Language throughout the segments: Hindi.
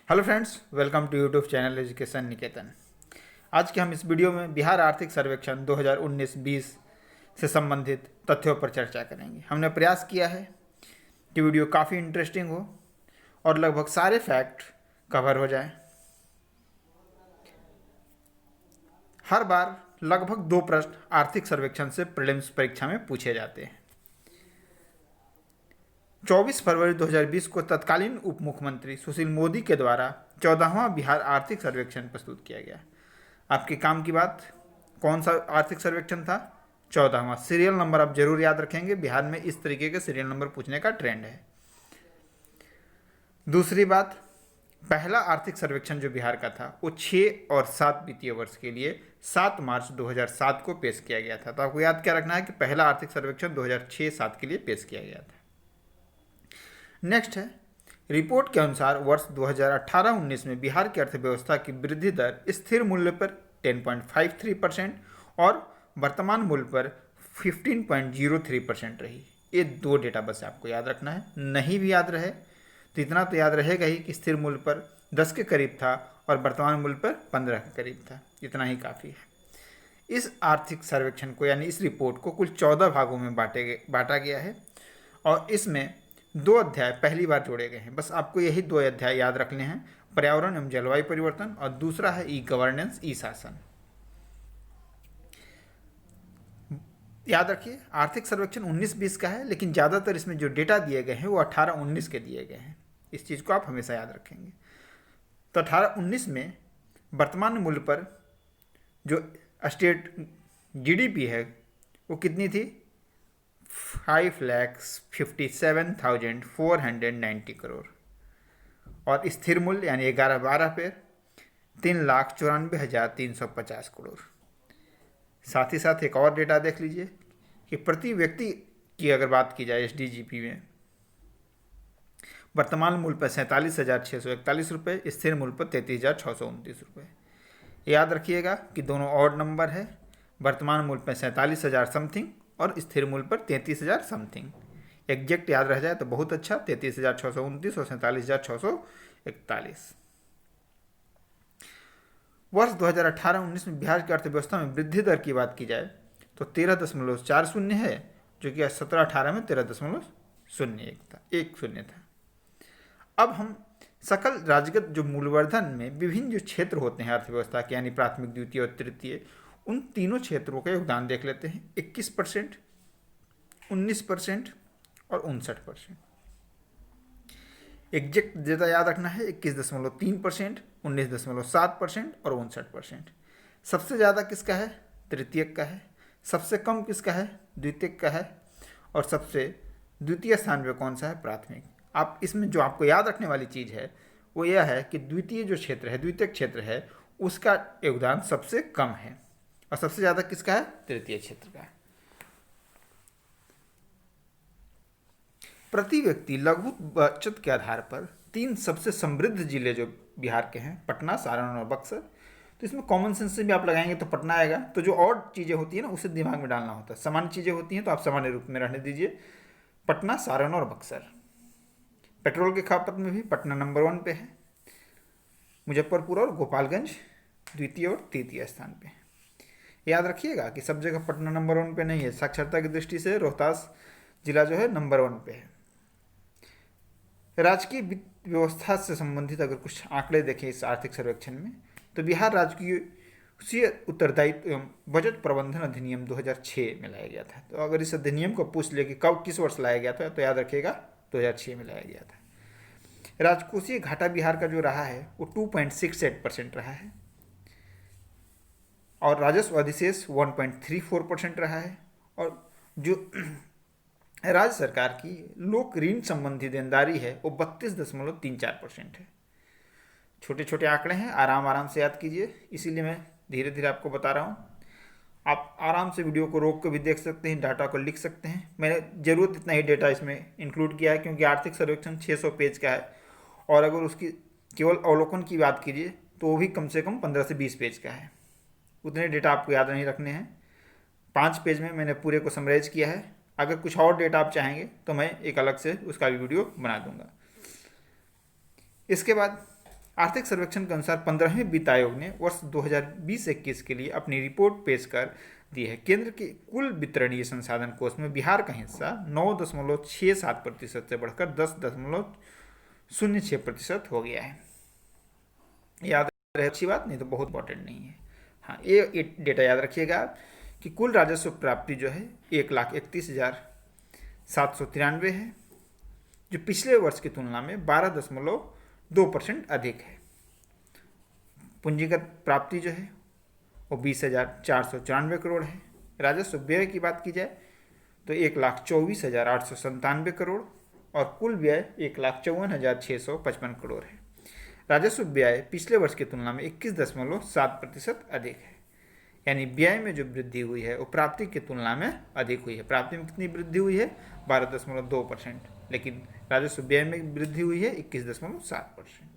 Hello friends, welcome to YouTube channel education Niketan. आज के हम इस वीडियो में बिहार आर्थिक सर्वेक्षण 2019-20 से संबंधित तथ्यों पर चर्चा करेंगे। हमने प्रयास किया है कि वीडियो काफ़ी इंटरेस्टिंग हो और लगभग सारे फैक्ट कवर हो जाएं। हर बार लगभग 2 प्रश्न आर्थिक सर्वेक्षण से प्रीलिम्स परीक्षा में पूछे जाते हैं। 24 फरवरी 2020 को तत्कालीन उप मुख्यमंत्री सुशील मोदी के द्वारा 14वां बिहार आर्थिक सर्वेक्षण प्रस्तुत किया गया। आपके काम की बात, कौन सा आर्थिक सर्वेक्षण था? 14वां। सीरियल नंबर आप जरूर याद रखेंगे, बिहार में इस तरीके के सीरियल नंबर पूछने का ट्रेंड है। दूसरी बात, पहला आर्थिक सर्वेक्षण जो बिहार का था वो 6 और 7 वित्तीय वर्ष के लिए 7 मार्च 2007 को पेश किया गया था। तो आपको याद क्या रखना है कि पहला आर्थिक सर्वेक्षण 2006-7 के लिए पेश किया गया था। नेक्स्ट है, रिपोर्ट के अनुसार वर्ष 2018-19 में बिहार की अर्थव्यवस्था की वृद्धि दर स्थिर मूल्य पर 10.53% और वर्तमान मूल्य पर 15.03% रही। ये 2 डेटा बस आपको याद रखना है। नहीं भी याद रहे तो इतना तो याद रहेगा ही कि स्थिर मूल्य पर 10 के करीब था और वर्तमान मूल्य पर 15 के करीब था। इतना ही काफ़ी है। इस आर्थिक सर्वेक्षण को यानी इस रिपोर्ट को कुल 14 भागों में बांटा गया है और इसमें 2 अध्याय पहली बार जोड़े गए हैं। बस आपको यही 2 अध्याय याद रखने हैं, पर्यावरण एवं जलवायु परिवर्तन और दूसरा है ई गवर्नेंस, ई शासन। याद रखिए, आर्थिक सर्वेक्षण 19-20 का है, लेकिन ज़्यादातर इसमें जो डेटा दिए गए हैं वो 18-19 के दिए गए हैं। इस चीज़ को आप हमेशा याद रखेंगे। तो 18-19 में वर्तमान मूल्य पर जो स्टेट जीडीपी है वो कितनी थी? 5,57,490 करोड़ और स्थिर मूल्य यानी 11-12 पे 3,94,350 करोड़। साथ ही साथ एक और डेटा देख लीजिए कि प्रति व्यक्ति की अगर बात की जाए एसडीजीपी में, वर्तमान मूल्य पर 47,641 रुपये, स्थिर मूल्य पर 33,629 रुपये। याद रखिएगा कि दोनों ऑड नंबर है। वर्तमान मूल्य पर 47,000 समथिंग और स्थिर मूल्य पर 33,000 समथिंग। एग्जैक्ट याद रह जाए तो बहुत अच्छा, 33,629 और 47,641। वर्ष 2018-19 में बिहार की अर्थव्यवस्था में वृद्धि दर की बात की जाए तो 13.40 है, जो कि 17-18 में 13.01 था, 10 था। अब हम सकल राज्यगत जो मूल्यवर्धन में विभिन्न जो क्षेत्र होते हैं अर्थव्यवस्था के, यानी प्राथमिक, द्वितीय और तृतीय, उन तीनों क्षेत्रों का योगदान देख लेते हैं। 21%, 19% और 59%। एग्जैक्ट डेटा याद रखना है, 21.3%, 19.7% और 59%। सबसे ज़्यादा किसका है? तृतीयक का है। सबसे कम किसका है? द्वितीयक का है। और सबसे द्वितीय स्थान पे कौन सा है? प्राथमिक। आप इसमें जो आपको याद रखने वाली चीज़ है वो यह है कि द्वितीय जो क्षेत्र है, द्वितीयक क्षेत्र है, उसका योगदान सबसे कम है और सबसे ज़्यादा किसका है? तृतीय क्षेत्र का है। प्रति व्यक्ति लघु बचत के आधार पर 3 सबसे समृद्ध जिले जो बिहार के हैं, पटना, सारण और बक्सर। तो इसमें कॉमन सेंस से भी आप लगाएंगे तो पटना आएगा। तो जो और चीज़ें होती है ना उसे दिमाग में डालना होता है। सामान्य चीज़ें होती हैं तो आप सामान्य रूप में रहने दीजिए। पटना, सारण और बक्सर। पेट्रोल के खपत में भी पटना नंबर 1 पे है। मुजफ्फरपुर और गोपालगंज द्वितीय और तृतीय स्थान पे। याद रखिएगा कि सब जगह पटना नंबर 1 पे नहीं है। साक्षरता की दृष्टि से रोहतास जिला जो है नंबर 1 पे है। राजकीय वित्त व्यवस्था से संबंधित अगर कुछ आंकड़े देखें इस आर्थिक सर्वेक्षण में, तो बिहार राजकीय उत्तरदायित्व एवं बजट प्रबंधन अधिनियम 2006 में लाया गया था। तो अगर इस अधिनियम को पूछ ले कि कब, किस वर्ष लाया गया था, तो याद रखिएगा 2006 में लाया गया था। राजकोषीय घाटा बिहार का जो रहा है वो 2.68% रहा है और राजस्व अधिशेष 1.34% रहा है। और जो राज्य सरकार की लोक ऋण संबंधी देनदारी है वो 32.34% है। छोटे छोटे आंकड़े हैं, आराम से याद कीजिए, इसीलिए मैं धीरे धीरे आपको बता रहा हूँ। आप आराम से वीडियो को रोक कर भी देख सकते हैं, डाटा को लिख सकते हैं। मैंने ज़रूरत इतना ही डेटा इसमें इंक्लूड किया है क्योंकि आर्थिक सर्वेक्षण 600 पेज का है और अगर उसकी केवल अवलोकन की बात कीजिए तो वो भी कम से कम 15 से 20 पेज का है। उतने डेटा आपको याद नहीं रखने हैं। 5 पेज में मैंने पूरे को समराइज किया है। अगर कुछ और डेटा आप चाहेंगे तो मैं एक अलग से उसका भी वीडियो बना दूंगा। इसके बाद आर्थिक सर्वेक्षण के अनुसार 15वें वित्त आयोग ने वर्ष 2020-21 के लिए अपनी रिपोर्ट पेश कर दी है। केंद्र के कुल वितरणीय संसाधन कोष में बिहार का हिस्सा 9.67% से बढ़कर 10.06% हो गया है। याद रहे, अच्छी बात, नहीं तो बहुत इंपॉर्टेंट नहीं है। हाँ, ये डेटा याद रखिएगा कि कुल राजस्व प्राप्ति जो है 1,31,793 है, जो पिछले वर्ष की तुलना में 12.2% अधिक है। पूंजीगत प्राप्ति जो है वो 20,494 करोड़ है। राजस्व व्यय की बात की जाए तो 1,24,897 करोड़ और कुल व्यय 1,54,655 करोड़ है। राजस्व व्यय पिछले वर्ष की तुलना में 21.7% अधिक है, यानी व्यय में जो वृद्धि हुई है वो प्राप्ति की तुलना में अधिक हुई है। प्राप्ति में कितनी वृद्धि हुई है? 12.2%, लेकिन राजस्व व्यय में वृद्धि हुई है 21.7%।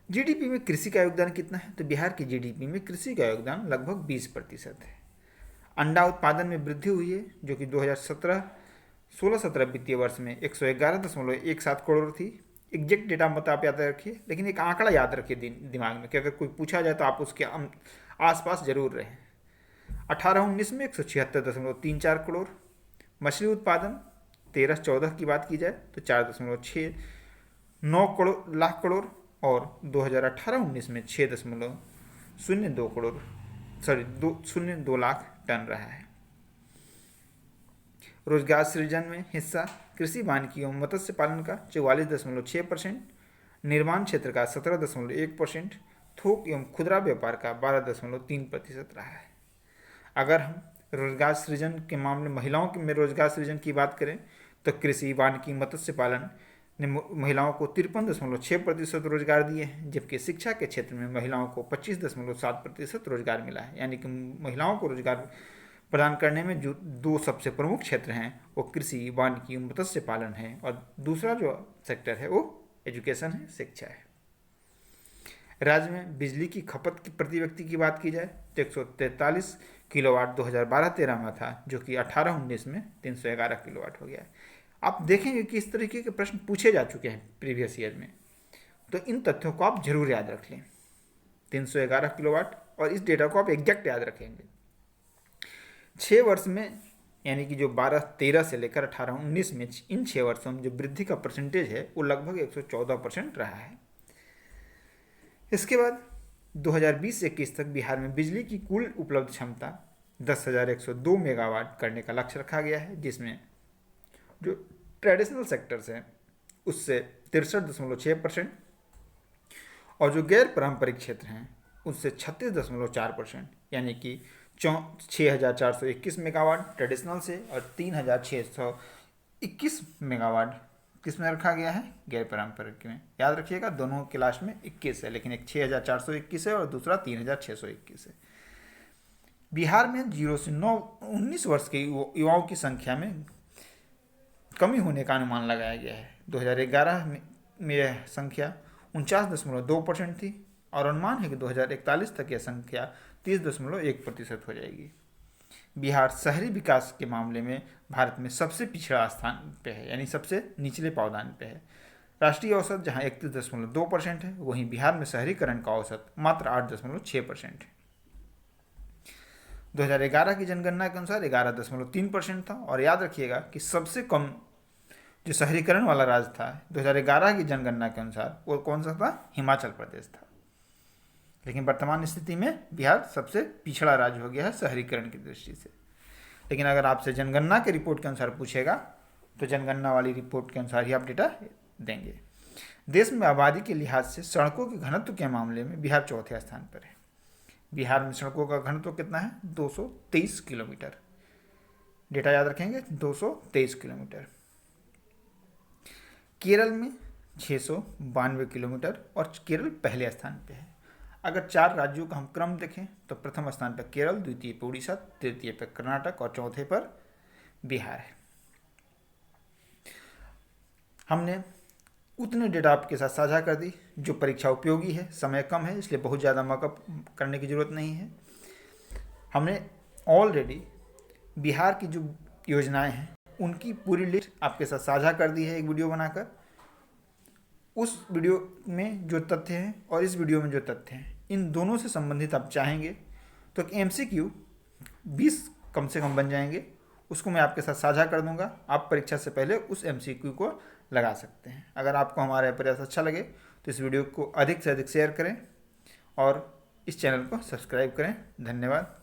जीडीपी में कृषि का योगदान कितना है? तो बिहार की जीडीपी में कृषि का योगदान लगभग 20% है। अंडा उत्पादन में वृद्धि हुई है, जो कि 2016-17 वित्तीय वर्ष में 111.17 करोड़ थी। एग्जैक्ट डेटा मत आप याद रखिए, लेकिन एक आंकड़ा याद रखिए दिमाग में कि अगर कोई पूछा जाए तो आप उसके आसपास जरूर रहें। 18-19 में 176.34 करोड़। मछली उत्पादन 13-14 की बात की जाए तो 4.69 लाख करोड़ और 2018-19 में 6.02 लाख टन रहा है। रोजगार सृजन में हिस्सा कृषि, वानिकी एवं मत्स्य पालन का 44.6%, निर्माण क्षेत्र का 17.1%, थोक एवं खुदरा व्यापार का 12.3% रहा है। अगर हम रोजगार सृजन के मामले महिलाओं में रोजगार सृजन की बात करें तो कृषि, वानिकी, मत्स्य पालन ने महिलाओं को 53.6% रोजगार दिए हैं, जबकि शिक्षा के क्षेत्र में महिलाओं को 25.7% रोजगार मिला है। यानी कि महिलाओं को रोजगार प्रदान करने में जो दो सबसे प्रमुख क्षेत्र हैं वो कृषि, वानिकी, मत्स्य पालन है, और दूसरा जो सेक्टर है वो एजुकेशन है, शिक्षा है। राज्य में बिजली की खपत की प्रति व्यक्ति की बात की जाए तो 143 किलोवाट 2012-13 में था, जो कि 18-19 में 311 किलोवाट हो गया है। आप देखेंगे कि इस तरीके के प्रश्न पूछे जा चुके हैं प्रीवियस ईयर में, तो इन तथ्यों को आप जरूर याद रख लें। 311 किलोवाट, और इस डेटा को आप एग्जैक्ट याद रखेंगे। 6 वर्ष में, यानी कि जो 12-13 से लेकर 18-19 में, इन 6 वर्षों में जो वृद्धि का परसेंटेज है वो लगभग 114% रहा है। इसके बाद 2020-21 तक बिहार में बिजली की कुल उपलब्ध क्षमता 10,102 मेगावाट करने का लक्ष्य रखा गया है, जिसमें जो ट्रेडिशनल सेक्टर्स हैं उससे 63.6% और जो गैर पारंपरिक क्षेत्र हैं उससे 36.4%, यानी कि 6,421 मेगावाट ट्रेडिशनल से और 3,621 मेगावाट किस में रखा गया है? गैर पारंपरिक में। याद रखिएगा, दोनों के लास्ट में 21 है, लेकिन एक 6,421 है और दूसरा 3,621 है। बिहार में 0 से 19 वर्ष के युवाओं की संख्या में कमी होने का अनुमान लगाया गया है। 2011 में यह संख्या 49.2% थी और अनुमान है कि 2041 तक यह संख्या 30.1% हो जाएगी। बिहार शहरी विकास के मामले में भारत में सबसे पिछड़ा स्थान पे है, यानी सबसे निचले पावदान पे है। राष्ट्रीय औसत जहां 31.2% है, वहीं बिहार में शहरीकरण का औसत मात्र 8.6% है। 2011 की जनगणना के अनुसार 11.3% था, और याद रखिएगा कि सबसे कम जो शहरीकरण वाला राज्य था 2011 की जनगणना के अनुसार वो कौन सा था? हिमाचल प्रदेश था। लेकिन वर्तमान स्थिति में बिहार सबसे पिछड़ा राज्य हो गया है शहरीकरण की दृष्टि से। लेकिन अगर आपसे जनगणना के रिपोर्ट के अनुसार पूछेगा तो जनगणना वाली रिपोर्ट के अनुसार ही आप डेटा देंगे। देश में आबादी के लिहाज से सड़कों के घनत्व के मामले में बिहार चौथे स्थान पर है। बिहार में सड़कों का घनत्व कितना है? 223 किलोमीटर। डेटा याद रखेंगे, 223 किलोमीटर। केरल में 692 किलोमीटर और केरल पहले स्थान पे है। अगर 4 राज्यों का हम क्रम देखें तो प्रथम स्थान पर केरल, द्वितीय पर उड़ीसा, तृतीय पर कर्नाटक और चौथे पर बिहार है। हमने उतने डेटा आपके साथ साझा कर दी जो परीक्षा उपयोगी है। समय कम है इसलिए बहुत ज़्यादा मॉकअप करने की ज़रूरत नहीं है। हमने ऑलरेडी बिहार की जो योजनाएं हैं उनकी पूरी लिस्ट आपके साथ साझा कर दी है एक वीडियो बनाकर। उस वीडियो में जो तथ्य हैं और इस वीडियो में जो तथ्य हैं, इन दोनों से संबंधित आप चाहेंगे तो MCQ 20 कम से कम बन जाएंगे, उसको मैं आपके साथ साझा कर दूंगा। आप परीक्षा से पहले उस MCQ को लगा सकते हैं। अगर आपको हमारा प्रयास अच्छा लगे तो इस वीडियो को अधिक से अधिक शेयर करें और इस चैनल को सब्सक्राइब करें। धन्यवाद।